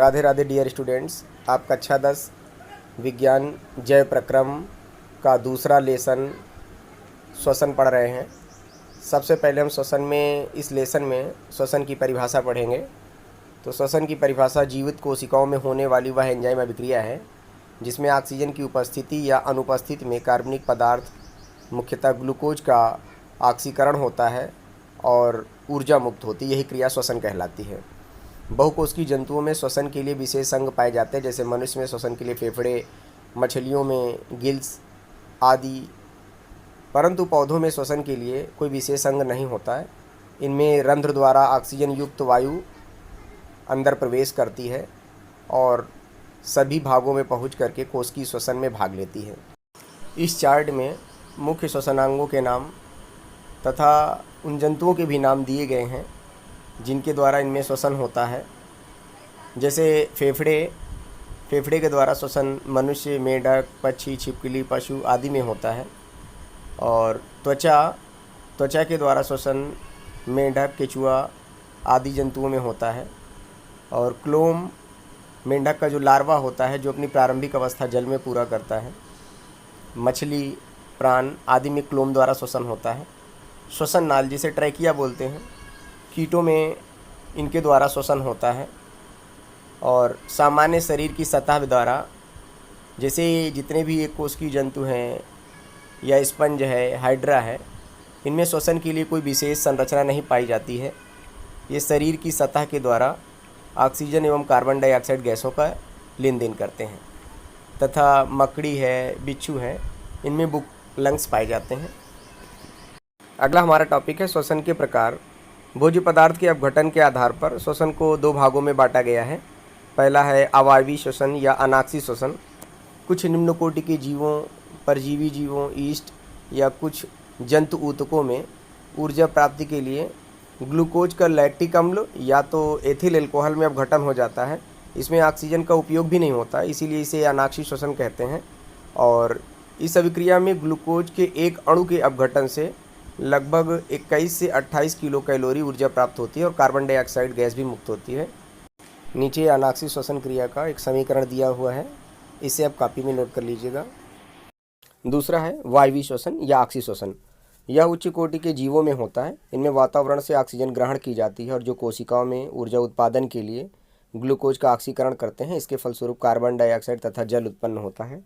Radhe Radhe dear students. आप कक्षा 10 विज्ञान जैव प्रक्रम का दूसरा लेसन श्वसन पढ़ रहे हैं। सबसे पहले हम श्वसन में इस लेसन में श्वसन की परिभाषा पढ़ेंगे। तो श्वसन की परिभाषा जीवित कोशिकाओं में होने वाली वह एंजाइम अभिक्रिया है जिसमें ऑक्सीजन की उपस्थिति या अनुपस्थिति में कार्बनिक पदार्थ मुख्यतः ग्लूकोज का ऑक्सीकरण होता है और ऊर्जा मुक्त होती है। यही क्रिया श्वसन कहलाती है। बहुकोशिकीय जंतुओं में श्वसन के लिए विशेष अंग पाए जाते हैं, जैसे मनुष्य में श्वसन के लिए फेफड़े, मछलियों में गिल्स आदि। परंतु पौधों में श्वसन के लिए कोई विशेष अंग नहीं होता है। इनमें रंध्र द्वारा ऑक्सीजन युक्त वायु अंदर प्रवेश करती है और सभी भागों में पहुंच करके कोशिकीय श्वसन में भाग लेती है। इस चार्ट में मुख्य श्वसनांगों के नाम तथा उन जंतुओं के भी नाम दिए गए हैं जिनके द्वारा इनमें श्वसन होता है। जैसे फेफड़े के द्वारा श्वसन मनुष्य, मेंढक, पक्षी, छिपकली, पशु आदि में होता है। और त्वचा के द्वारा श्वसन मेंढक, केचुआ आदि जंतुओं में होता है। और क्लोम मेंढक का जो लार्वा होता है जो अपनी प्रारंभिक अवस्था जल में पूरा करता है। मछली, प्राण आदि में क्लोम द्वारा श्वसन होता है। श्वसन नाल जिसे ट्रैकिया बोलते हैं, कीटों में इनके द्वारा श्वसन होता है। और सामान्य शरीर की सतह द्वारा, जैसे जितने भी एक कोशिकीय जंतु हैं या स्पंज है, हाइड्रा है, इनमें श्वसन के लिए कोई विशेष संरचना नहीं पाई जाती है। ये शरीर की सतह के द्वारा ऑक्सीजन एवं कार्बन डाइऑक्साइड गैसों का लेन देन करते हैं। तथा मकड़ी है, बिच्छू है, इनमें बुक लंग्स पाए जाते हैं। अगला हमारा टॉपिक है श्वसन के प्रकार। भोज्य पदार्थ के अपघटन के आधार पर श्वसन को दो भागों में बांटा गया है। पहला है अवायवीय श्वसन या अनाक्षी श्वसन। कुछ निम्न कोटि के जीवों, परजीवी जीवों, ईस्ट या कुछ जंतु ऊतकों में ऊर्जा प्राप्ति के लिए ग्लूकोज का लैक्टिक अम्ल या तो एथिल एल्कोहल में अपघटन हो जाता है। इसमें ऑक्सीजन का उपयोग भी नहीं होता, इसीलिए इसे अनाक्षी श्वसन कहते हैं। और इस अभिक्रिया में ग्लूकोज के एक अणु के अपघटन से लगभग 21 से 28 किलो कैलोरी ऊर्जा प्राप्त होती है और कार्बन डाइऑक्साइड गैस भी मुक्त होती है। नीचे अनाक्षी श्वसन क्रिया का एक समीकरण दिया हुआ है, इसे आप कॉपी में नोट कर लीजिएगा। दूसरा है वायवीय श्वसन या ऑक्सी श्वसन। यह उच्च कोटि के जीवों में होता है। इनमें वातावरण से ऑक्सीजन ग्रहण की जाती है और जो कोशिकाओं में ऊर्जा उत्पादन के लिए ग्लूकोज का ऑक्सीकरण करते हैं, इसके फलस्वरूप कार्बन डाइऑक्साइड तथा जल उत्पन्न होता है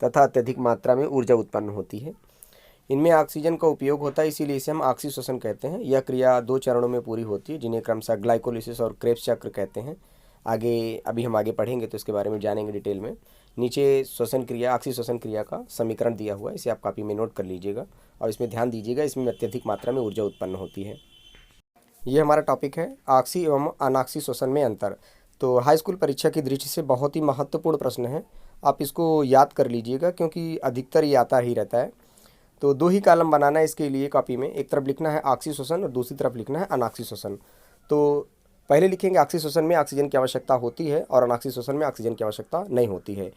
तथा अत्यधिक मात्रा में ऊर्जा उत्पन्न होती है। इनमें ऑक्सीजन का उपयोग होता है, इसीलिए इसे हम ऑक्सी श्वसन कहते हैं। यह क्रिया दो चरणों में पूरी होती है जिन्हें क्रमशः ग्लाइकोलिसिस और क्रेब्स चक्र कहते हैं। अभी हम आगे पढ़ेंगे तो इसके बारे में जानेंगे डिटेल में। नीचे श्वसन क्रिया, ऑक्सी श्वसन क्रिया का समीकरण दिया हुआ है, इसे आप कॉपी में नोट कर लीजिएगा और इसमें ध्यान दीजिएगा, इसमें अत्यधिक मात्रा में ऊर्जा उत्पन्न होती है। ये हमारा टॉपिक है ऑक्सी एवं अनाक्षी श्वसन में अंतर। तो हाई स्कूल परीक्षा की दृष्टि से बहुत ही महत्वपूर्ण प्रश्न है, आप इसको याद कर लीजिएगा क्योंकि अधिकतर ये आता ही रहता है। तो दो ही कॉलम बनाना है इसके लिए कॉपी में, एक तरफ लिखना है ऑक्सी श्वसन और दूसरी तरफ लिखना है अनाक्षी श्वसन। तो पहले लिखेंगे ऑक्सी श्वसन में ऑक्सीजन की आवश्यकता होती है और अनाक्षी श्वसन में ऑक्सीजन की आवश्यकता नहीं होती है।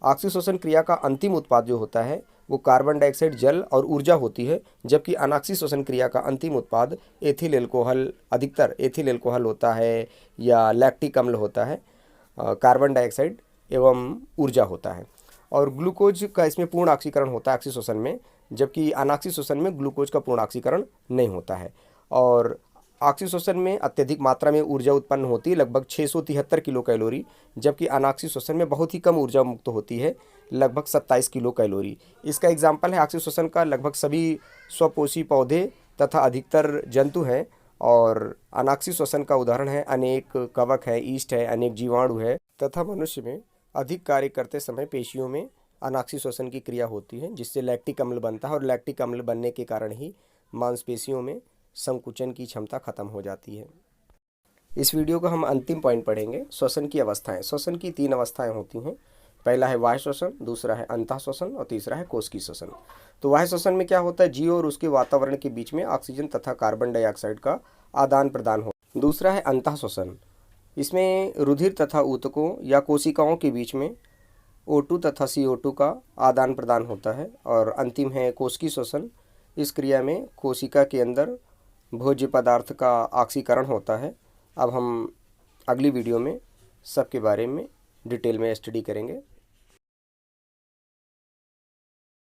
ऑक्सी श्वसन क्रिया का अंतिम उत्पाद जो होता है वो कार्बन डाइऑक्साइड, जल और ऊर्जा होती है, जबकि अनाक्षी श्वसन क्रिया का अंतिम उत्पाद एथिल एल्कोहल, अधिकतर एथिल एल्कोहल होता है या लैक्टिक अम्ल होता है, कार्बन डाइऑक्साइड एवं ऊर्जा होता है। और ग्लूकोज का इसमें पूर्ण ऑक्सीकरण होता है ऑक्सी श्वसन में, जबकि अनाक्षी श्वसन में ग्लूकोज का पूर्ण ऑक्सीकरण नहीं होता है। और ऑक्सी श्वसन में अत्यधिक मात्रा में ऊर्जा उत्पन्न होती है, लगभग 673 किलो कैलोरी, जबकि अनाक्षी श्वसन में बहुत ही कम ऊर्जा मुक्त होती है, लगभग 27 किलो कैलोरी। इसका एग्जाम्पल है ऑक्सी श्वसन का लगभग सभी स्वपोषी पौधे तथा अधिकतर जंतु हैं। और अनाक्षी श्वसन का उदाहरण है अनेक कवक है, ईस्ट है, अनेक जीवाणु है तथा मनुष्य में अधिक कार्य करते समय पेशियों में अनाक्षी श्वसन की क्रिया होती है, जिससे लैक्टिक अम्ल बनता है और लैक्टिक अम्ल बनने के कारण ही मांसपेशियों में संकुचन की क्षमता खत्म हो जाती है। इस वीडियो का हम अंतिम पॉइंट पढ़ेंगे, श्वसन की अवस्थाएं। श्वसन की 3 अवस्थाएं होती हैं। पहला है बाह्य श्वसन, दूसरा है अंतः श्वसन और तीसरा है कोशिकीय श्वसन। तो बाह्य श्वसन में क्या होता है, जीव और उसके वातावरण के बीच में ऑक्सीजन तथा कार्बन डाइऑक्साइड का आदान प्रदान हो। दूसरा है अंतः श्वसन, इसमें रुधिर तथा ऊतकों या कोशिकाओं के बीच में O2 तथा CO2 का आदान प्रदान होता है। और अंतिम है कोशिकीय श्वसन, इस क्रिया में कोशिका के अंदर भोज्य पदार्थ का ऑक्सीकरण होता है। अब हम अगली वीडियो में सबके बारे में डिटेल में स्टडी करेंगे।